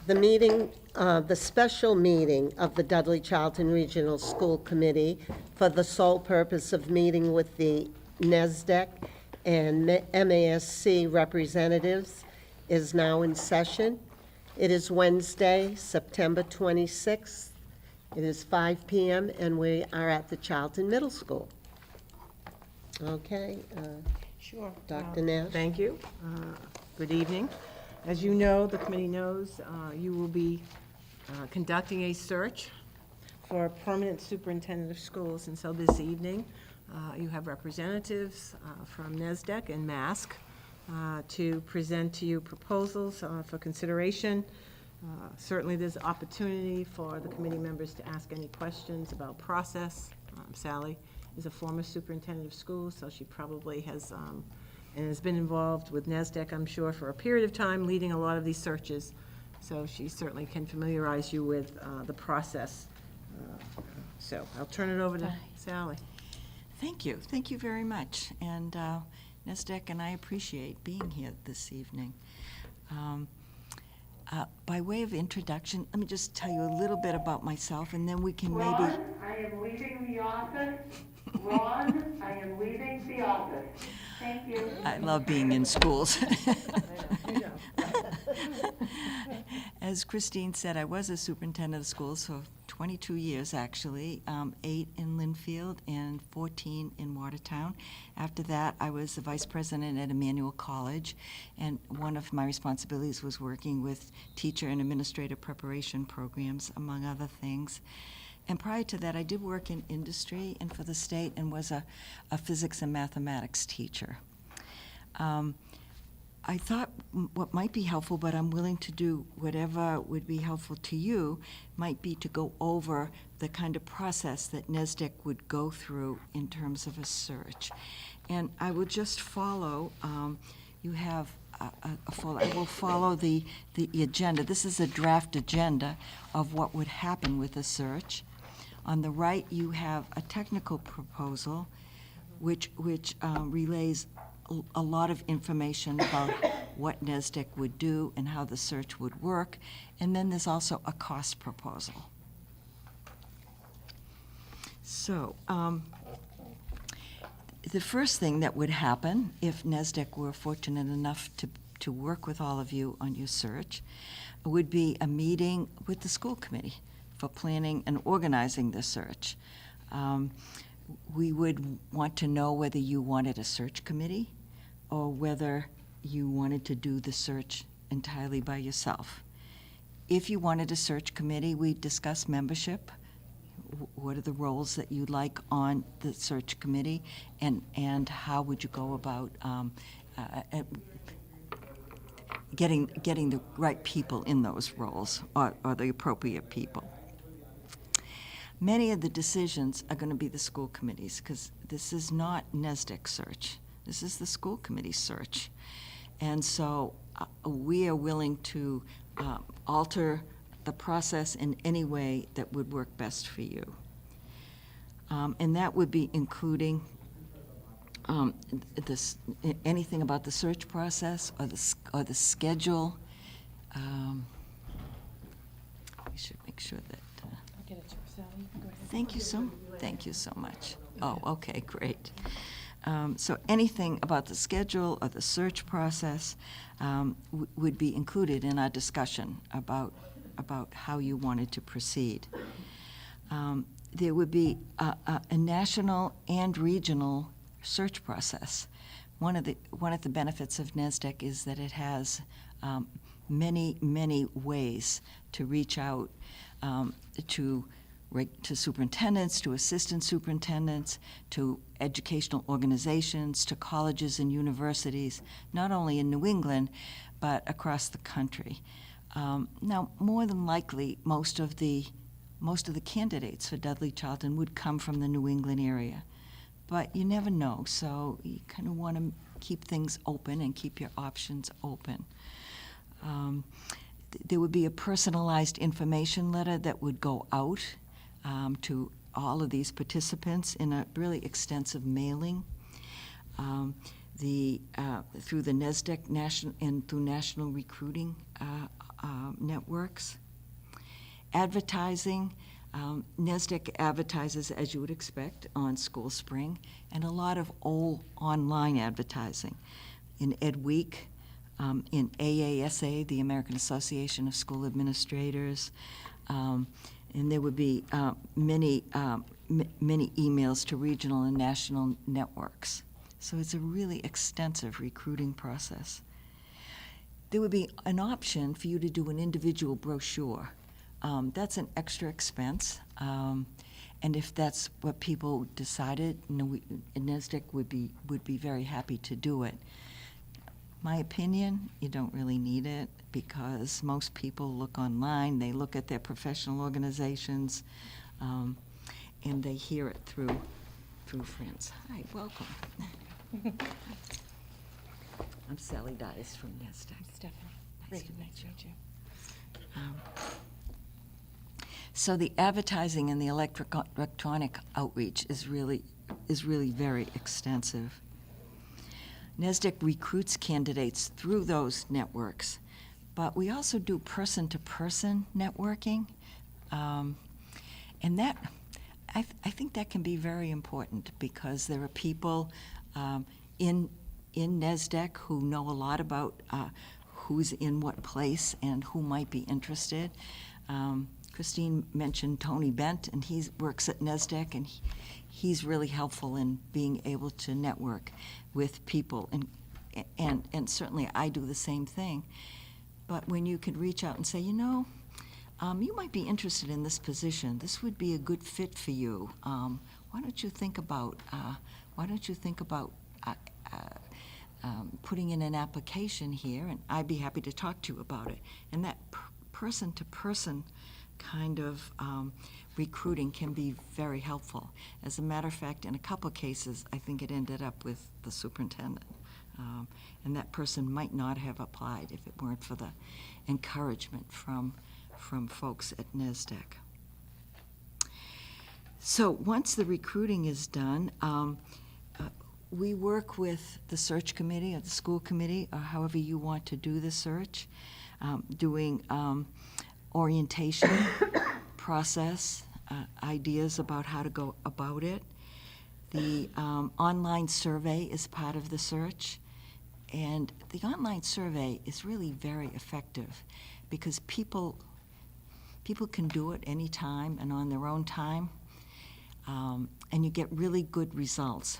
The special meeting of the Dudley-Charlton Regional School Committee for the sole purpose of meeting with the Nesdec and MASC representatives is now in session. It is Wednesday, September 26th. It is 5 p.m. and we are at the Charlton Middle School. Okay. Sure. Dr. Nash. Thank you. Good evening. As you know, the committee knows, you will be conducting a search for a permanent superintendent of schools. And so this evening, you have representatives from Nesdec and MASC to present to you proposals for consideration. Certainly there's opportunity for the committee members to ask any questions about process. Sally is a former superintendent of schools, so she probably has and has been involved with Nesdec, I'm sure, for a period of time, leading a lot of these searches. So she certainly can familiarize you with the process. So I'll turn it over to Sally. Thank you. Thank you very much. And Nesdec and I appreciate being here this evening. By way of introduction, let me just tell you a little bit about myself, and then we can Ron, maybe... I am leaving the office. Ron, I am leaving the office. Thank you. I love being in schools. As Christine said, I was a superintendent of schools for 22 years, actually, 8 in Linfield and 14 in Watertown. After that, I was the vice president at Emmanuel College, and one of my responsibilities was working with teacher and administrative preparation programs, among other things. And prior to that, I did work in industry and for the state and was a physics and mathematics teacher. I thought what might be helpful, but I'm willing to do whatever would be helpful to you, might be to go over the kind of process that Nesdec would go through in terms of a search. And I will just follow, you have I will follow the agenda. This is a draft agenda of what would happen with a search. On the right, you have a technical proposal, which relays a lot of information about what Nesdec would do and how the search would work. And then there's also a cost proposal. So the first thing that would happen if Nesdec were fortunate enough to work with all of you on your search would be a meeting with the school committee for planning and organizing the search. We would want to know whether you wanted a search committee or whether you wanted to do the search entirely by yourself. If you wanted a search committee, we'd discuss membership. What are the roles that you'd like on the search committee, and how would you go about getting the right people in those roles, or the appropriate people. Many of the decisions are going to be the school committees, because this is not Nesdec search. This is the school committee search. And so we are willing to alter the process in any way that would work best for you. And that would be including anything about the search process or the schedule. We should make sure that. I'll get it to her, Sally. Go ahead. Thank you so much. Oh, okay, great. So anything about the schedule or the search process would be included in our discussion about how you wanted to proceed. There would be a national and regional search process. One of the benefits of Nesdec is that it has many ways to reach out to superintendents, to assistant superintendents, to educational organizations, to colleges and universities, not only in New England, but across the country. Now, more than likely, most of the candidates for Dudley-Charlton would come from the New England area, but you never know, so you kind of want to keep things open and keep your options open. There would be a personalized information letter that would go out to all of these participants in a really extensive mailing. Through the Nesdec national and through national recruiting networks. Advertising, Nesdec advertises, as you would expect, on School Spring, and a lot of old online advertising. In Ed Week, in AASA, the American Association of School Administrators, and there would be many emails to regional and national networks. So it's a really extensive recruiting process. There would be an option for you to do an individual brochure. That's an extra expense, and if that's what people decided, Nesdec would be very happy to do it. My opinion, you don't really need it because most people look online, they look at their professional organizations, and they hear it through friends. Hi, welcome. I'm Sally Dias from Nesdec. Stephanie. Nice to meet you. So the advertising and the electronic outreach is really very extensive. Nesdec recruits candidates through those networks, but we also do person-to-person networking, and that I think that can be very important because there are people in Nesdec who know a lot about who's in what place and who might be interested. Christine mentioned Tony Bent, and he works at Nesdec, and he's really helpful in being able to network with people, and certainly I do the same thing. But when you can reach out and say, you might be interested in this position. This would be a good fit for you. Why don't you think about putting in an application here, and I'd be happy to talk to you about it. And that person-to-person kind of recruiting can be very helpful. As a matter of fact, in a couple of cases, I think it ended up with the superintendent. And that person might not have applied if it weren't for the encouragement from folks at Nesdec. So once the recruiting is done, we work with the search committee or the school committee, or however you want to do the search, doing orientation process, ideas about how to go about it. The online survey is part of the search, and the online survey is really very effective because people can do it anytime and on their own time, and you get really good results.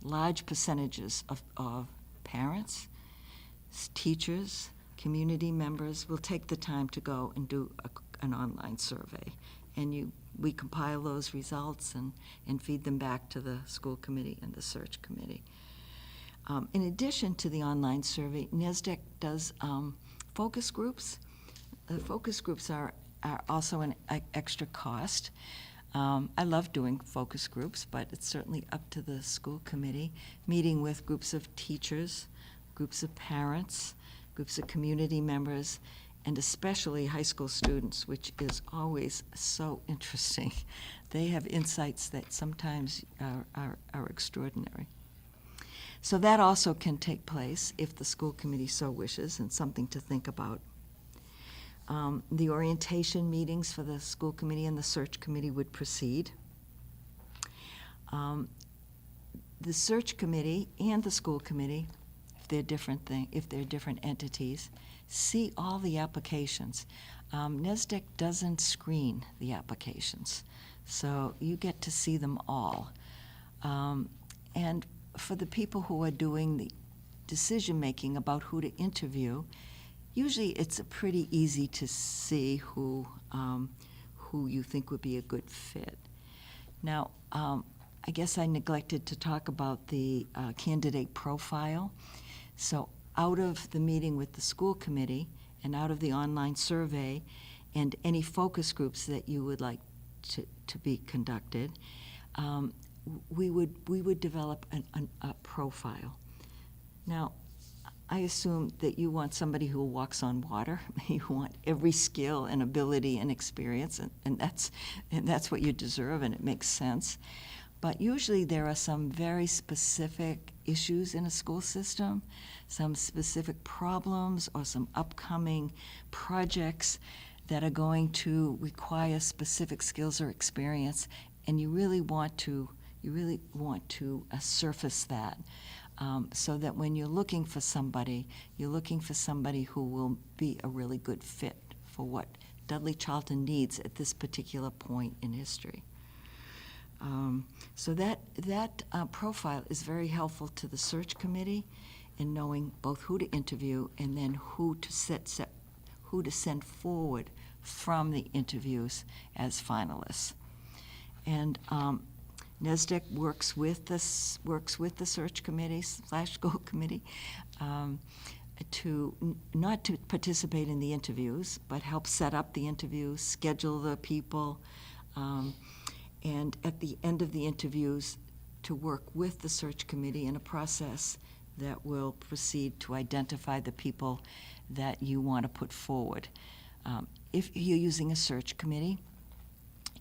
Large percentages of parents, teachers, community members will take the time to go and do an online survey. And we compile those results and feed them back to the school committee and the search committee. In addition to the online survey, Nesdec does focus groups. The focus groups are also an extra cost. I love doing focus groups, but it's certainly up to the school committee, meeting with groups of teachers, groups of parents, groups of community members, and especially high school students, which is always so interesting. They have insights that sometimes are extraordinary. So that also can take place if the school committee so wishes, and something to think about. The orientation meetings for the school committee and the search committee would proceed. The search committee and the school committee, if they're different entities, see all the applications. Nesdec doesn't screen the applications, so you get to see them all. And for the people who are doing the decision-making about who to interview, usually it's pretty easy to see who you think would be a good fit. Now, I guess I neglected to talk about the candidate profile. So out of the meeting with the school committee and out of the online survey and any focus groups that you would like to be conducted, we would develop a profile. Now, I assume that you want somebody who walks on water. You want every skill and ability and experience, and that's what you deserve, and it makes sense. But usually there are some very specific issues in a school system, some specific problems or some upcoming projects that are going to require specific skills or experience, and you really want to surface that, so that when you're looking for somebody who will be a really good fit for what Dudley-Charlton needs at this particular point in history. So that profile is very helpful to the search committee in knowing both who to interview and then who to send forward from the interviews as finalists. And Nesdec works with the search committee / school committee not to participate in the interviews, but help set up the interviews, schedule the people, and at the end of the interviews, to work with the search committee in a process that will proceed to identify the people that you want to put forward. If you're using a search committee,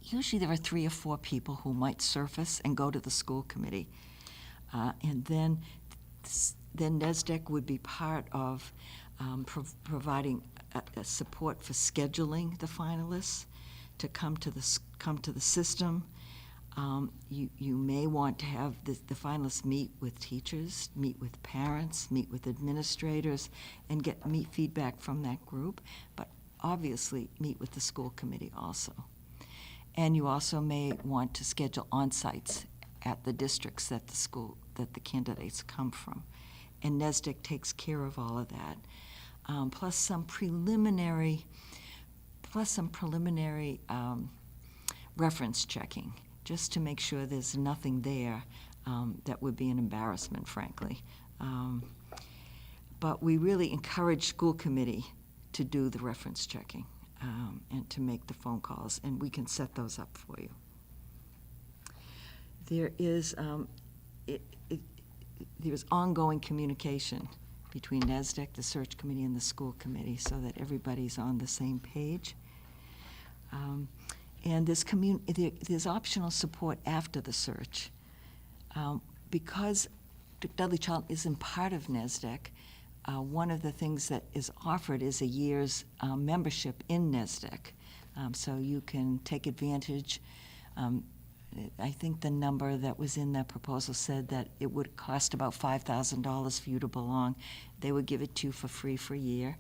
usually there are 3 or 4 people who might surface and go to the school committee. And then Nesdec would be part of providing a support for scheduling the finalists to come to the system. You may want to have the finalists meet with teachers, meet with parents, meet with administrators, and get feedback from that group, but obviously meet with the school committee also. And you also may want to schedule on-sites at the districts that the candidates come from. And Nesdec takes care of all of that, plus some preliminary reference checking, just to make sure there's nothing there that would be an embarrassment, frankly. But we really encourage school committee to do the reference checking and to make the phone calls, and we can set those up for you. There is there's ongoing communication between Nesdec, the search committee, and the school committee, so that everybody's on the same page. And there's optional support after the search. Because Dudley-Charlton isn't part of Nesdec, one of the things that is offered is a year's membership in Nesdec. So you can take advantage. I think the number that was in that proposal said that it would cost about $5,000 for you to belong. They would give it to you for free for a year,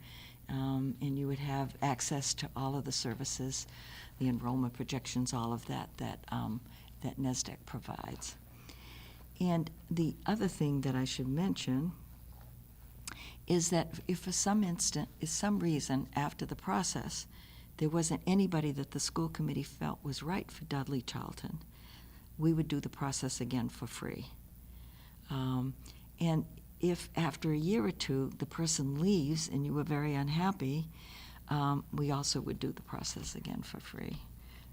and you would have access to all of the services, the enrollment projections, all of that Nesdec provides. And the other thing that I should mention is that if for some reason after the process there wasn't anybody that the school committee felt was right for Dudley-Charlton, we would do the process again for free. And if after a year or two the person leaves and you were very unhappy, we also would do the process again for free.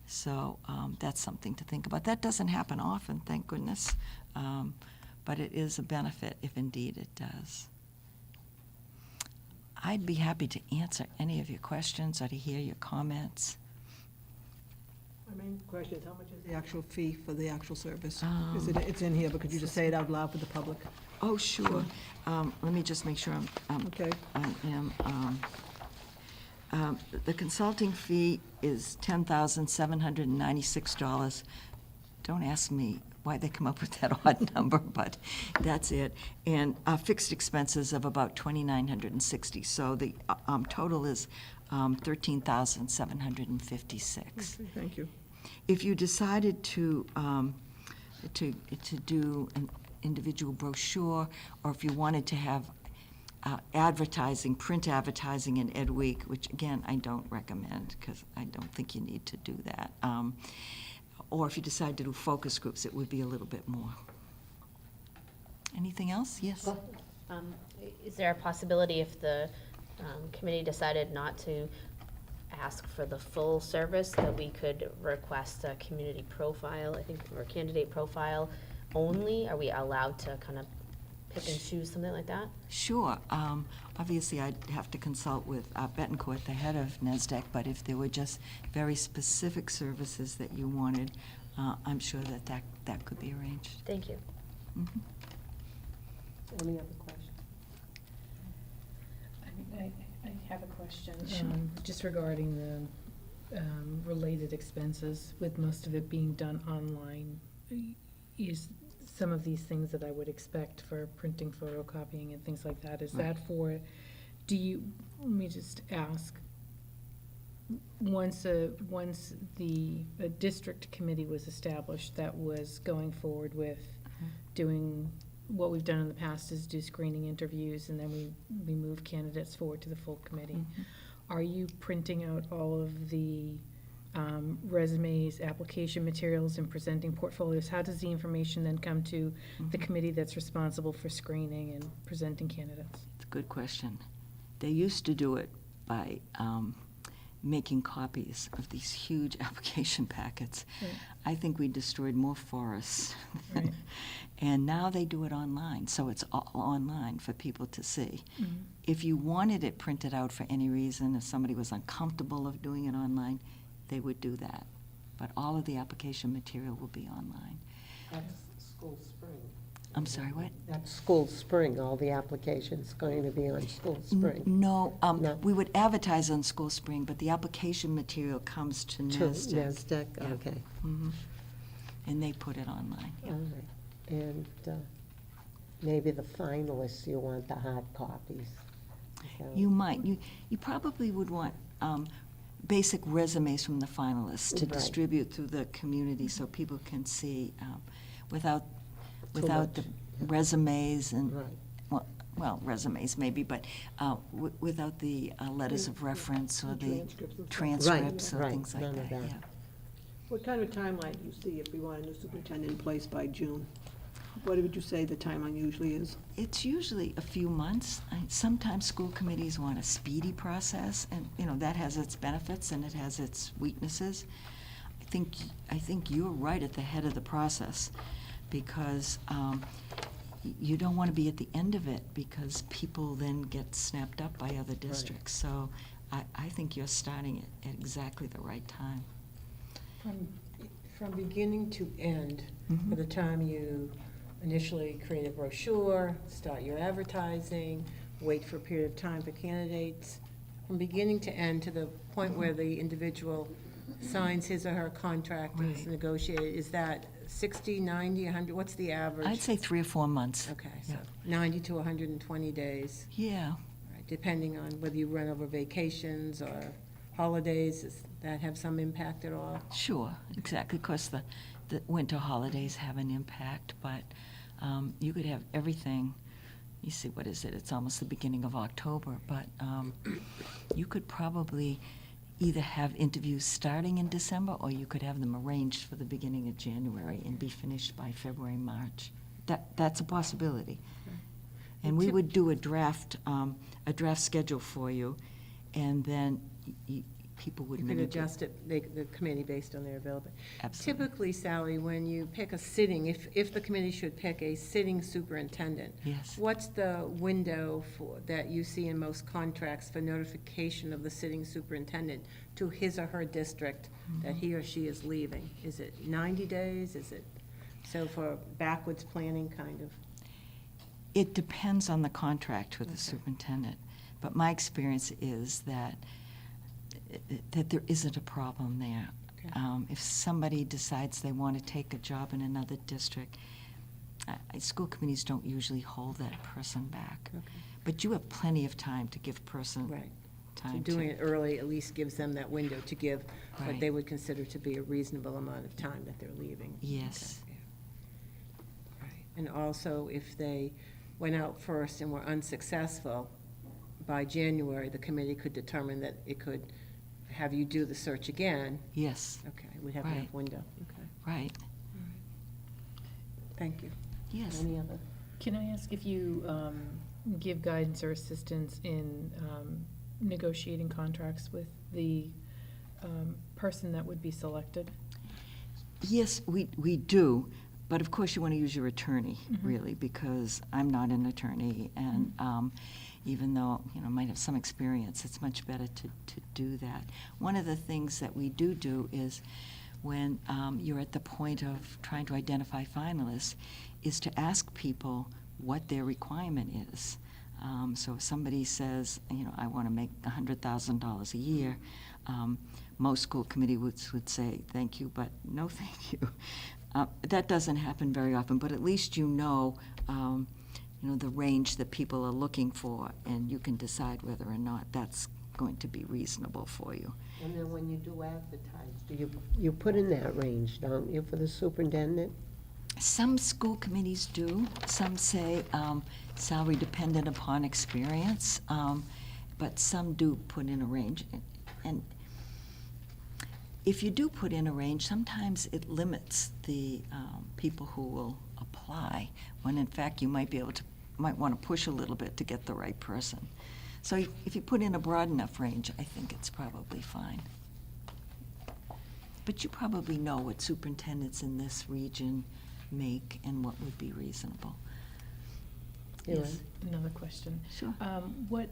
So that's something to think about. That doesn't happen often, thank goodness, but it is a benefit if indeed it does. I'd be happy to answer any of your questions or to hear your comments. My main question is, how much is the actual fee for the actual service? It's in here, but could you just say it out loud for the public? Oh, sure. Let me just make sure Okay. The consulting fee is $10,796. Don't ask me why they come up with that odd number, but that's it. And fixed expenses of about $2,960. So the total is $13,756. Okay, thank you. If you decided to do an individual brochure, or if you wanted to have advertising, print advertising in Ed Week, which again I don't recommend because I don't think you need to do that. Or if you decide to do focus groups, it would be a little bit more. Anything else? Yes. Is there a possibility if the committee decided not to ask for the full service, that we could request a community profile, I think, or candidate profile only? Are we allowed to kind of pick and choose something like that? Sure. Obviously, I'd have to consult with Betancourt, the head of Nesdec, but if there were just very specific services that you wanted, I'm sure that could be arranged. Thank you. Mhm. Any other questions? I have a question, Sure. just regarding the related expenses, with most of it being done online. Is some of these things that I would expect for printing, photocopying, and things like that, is that for, let me just ask, once the district committee was established that was going forward with doing, what we've done in the past is do screening interviews, and then we move candidates forward to the full committee. Are you printing out all of the resumes, application materials, and presenting portfolios? How does the information then come to the committee that's responsible for screening and presenting candidates? It's a good question. They used to do it by making copies of these huge application packets. Right. I think we destroyed more forests. Right. And now they do it online, so it's all online for people to see. Mm-hmm. If you wanted it printed out for any reason, if somebody was uncomfortable of doing it online, they would do that. But all of the application material will be online. That's School Spring. I'm sorry, what? That's School Spring, all the applications going to be on School Spring. No, No. we would advertise on School Spring, but the application material comes to To Nesdec. Nesdec, Yeah. okay. Mhm. And they put it online. All right. And maybe the finalists, you want the hard copies. So- You might, you probably would want basic resumes from the finalists to Right. distribute through the community so people can see without Too the much. resumes and, Right. well, resumes maybe, but without the letters of reference or the transcripts or Right, things like none of that, that. yeah. What kind of timeline do you see if we want a new superintendent in place by June? What would you say the timeline usually is? It's usually a few months. Sometimes school committees want a speedy process, and, that has its benefits and it has its weaknesses. I think you're right at the head of the process, because you don't want to be at the end of it, because people then get snapped up by other districts. So I think you're starting it at exactly the right time. From beginning to end, Mhm. by the time you initially create a brochure, start your advertising, wait for a period of time for candidates, from beginning to end to the point where the individual signs his or her contract and is Right. negotiated, is that 60, 90, 100, what's the average? I'd say 3 or 4 months. Okay, so Yeah. 90 to 120 days, Yeah, right, depending on whether you run over vacations or holidays, does that have some impact at all? sure, exactly. Of course, the winter holidays have an impact, but you could have everything. You see, what is it? It's almost the beginning of October, but you could probably either have interviews starting in December, or you could have them arranged for the beginning of January and be finished by February, March. That's a possibility. And we would do a draft schedule for you, and then people would You could manage it. adjust it, the committee, based on their availability. Absolutely. Typically, Sally, when you pick a sitting, if the committee should pick a sitting superintendent, Yes. what's the window that you see in most contracts for notification of the sitting superintendent to his or her district that he or she is leaving? Is it 90 days? Is it, so for backwards planning, kind of? It depends on the contract with the superintendent, but my experience is that there isn't a problem there. Okay. If somebody decides they want to take a job in another district, school committees don't usually hold that person back. Okay. But you have plenty of time to give person Right. So time doing to. it early at least gives them that window to give what Right. they would consider to be a reasonable amount of time that they're leaving. Yes. Okay, yeah. Right. And also, if they went out first and were unsuccessful, by January, the committee could determine that it could have you do the search again. Yes, Okay, we'd have Right. enough window. Okay, right, thank you. yes. Any other? Can I ask if you give guidance or assistance in negotiating contracts with the person that would be selected? Yes, we do. But of course, you want to use your attorney, really, because I'm not an attorney, and even though, I might have some experience, it's much better to do that. One of the things that we do is when you're at the point of trying to identify finalists, is to ask people what their requirement is. So if somebody says, I want to make $100,000 a year, most school committee would say, thank you, but no thank you. That doesn't happen very often, but at least the range that people are looking for, and you can decide whether or not that's going to be reasonable for you. And then when you do advertise, you put in that range, don't you, for the superintendent? Some school committees do. Some say salary dependent upon experience, but some do put in a range. And if you do put in a range, sometimes it limits the people who will apply, when in fact you might want to push a little bit to get the right person. So if you put in a broad enough range, I think it's probably fine. But you probably know what superintendents in this region make and what would be reasonable. Yes. Another question. Sure. What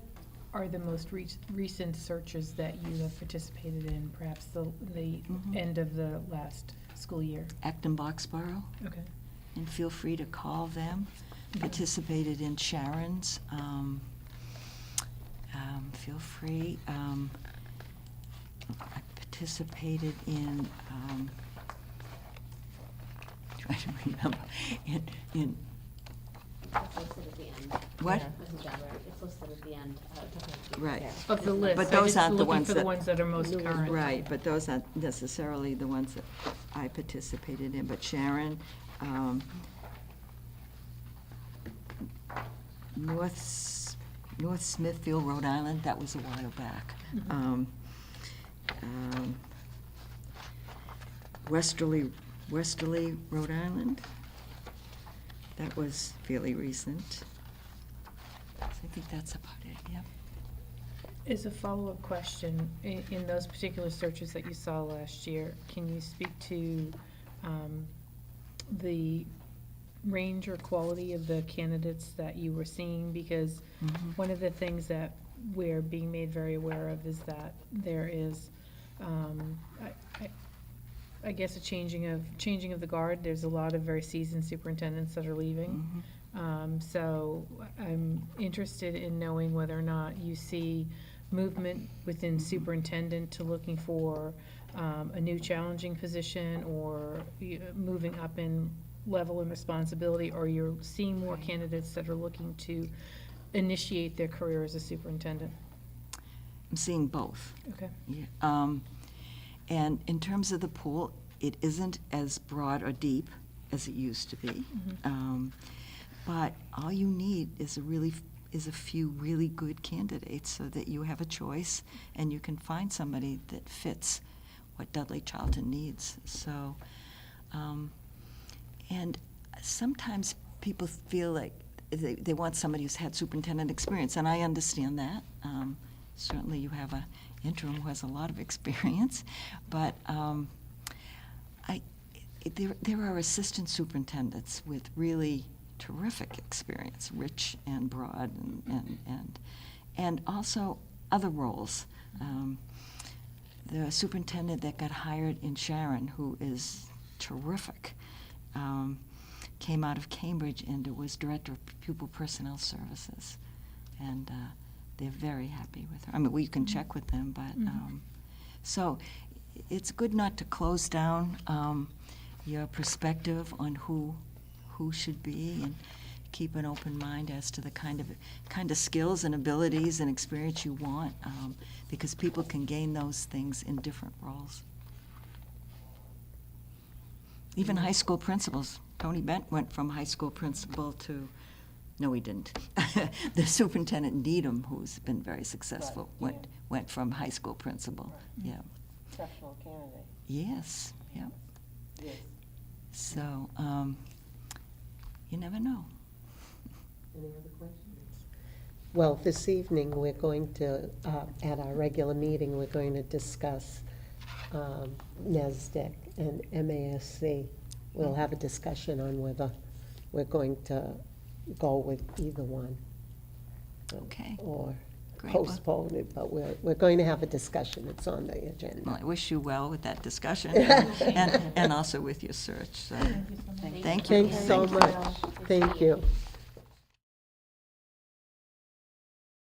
are the most recent searches that you have participated in, perhaps the end of the last school year? Acton Boxborough, Okay. and feel free to call them. Participated in Sharon's. Feel free. I participated in, trying to remember, in It's listed at the end. What? Mrs. Jabber, it's listed at the end. Right. Of the list. But I'm those just aren't the looking ones for the that- ones that are most current. Right, but those aren't necessarily the ones that I participated in, but Sharon, North Smithfield, Rhode Island, that was a while back. Westerly, Rhode Island, that was fairly recent. So I think that's about it, yep. As a follow-up question, in those particular searches that you saw last year, can you speak to the range or quality of the candidates that you were seeing? Because one of the things that we're being made very aware of is that there is, I guess, a changing of the guard. There's a lot of very seasoned superintendents that are leaving. So I'm interested in knowing whether or not you see movement within superintendent to looking for a new challenging position, or moving up in level and responsibility, or you're seeing more candidates that are looking to initiate their career as a superintendent. I'm seeing both. Okay. Yeah. And in terms of the pool, it isn't as broad or deep as it used to be. But all you need is a few really good candidates, so that you have a choice and you can find somebody that fits what Dudley-Charlton needs. So, and sometimes people feel like they want somebody who's had superintendent experience, and I understand that. Certainly you have an interim who has a lot of experience, but there are assistant superintendents with really terrific experience, rich and broad, and also other roles. The superintendent that got hired in Sharon, who is terrific, came out of Cambridge and was director of pupil personnel services, and they're very happy with her. I mean, we can check with them, but so it's good not to close down your perspective on who should be, and keep an open mind as to the kind of skills and abilities and experience you want, because people can gain those things in different roles. Even high school principals. Tony Bent went from high school principal to, no, he didn't. The superintendent in Needham, who's been very successful, went from high school principal. Yeah. Exceptional candidate. Yes. Yeah. Yes. So, you never know. Any other questions? Well, this evening, we're going to, at our regular meeting, we're going to discuss Nesdec and MASC we'll have a discussion on whether we're going to go with either one. Okay. Or Great. Well- postpone it, but we're going to have a discussion. It's on the Well, agenda. I wish you well with that discussion and also with your search, so, thank you. Thanks so much. Thank you.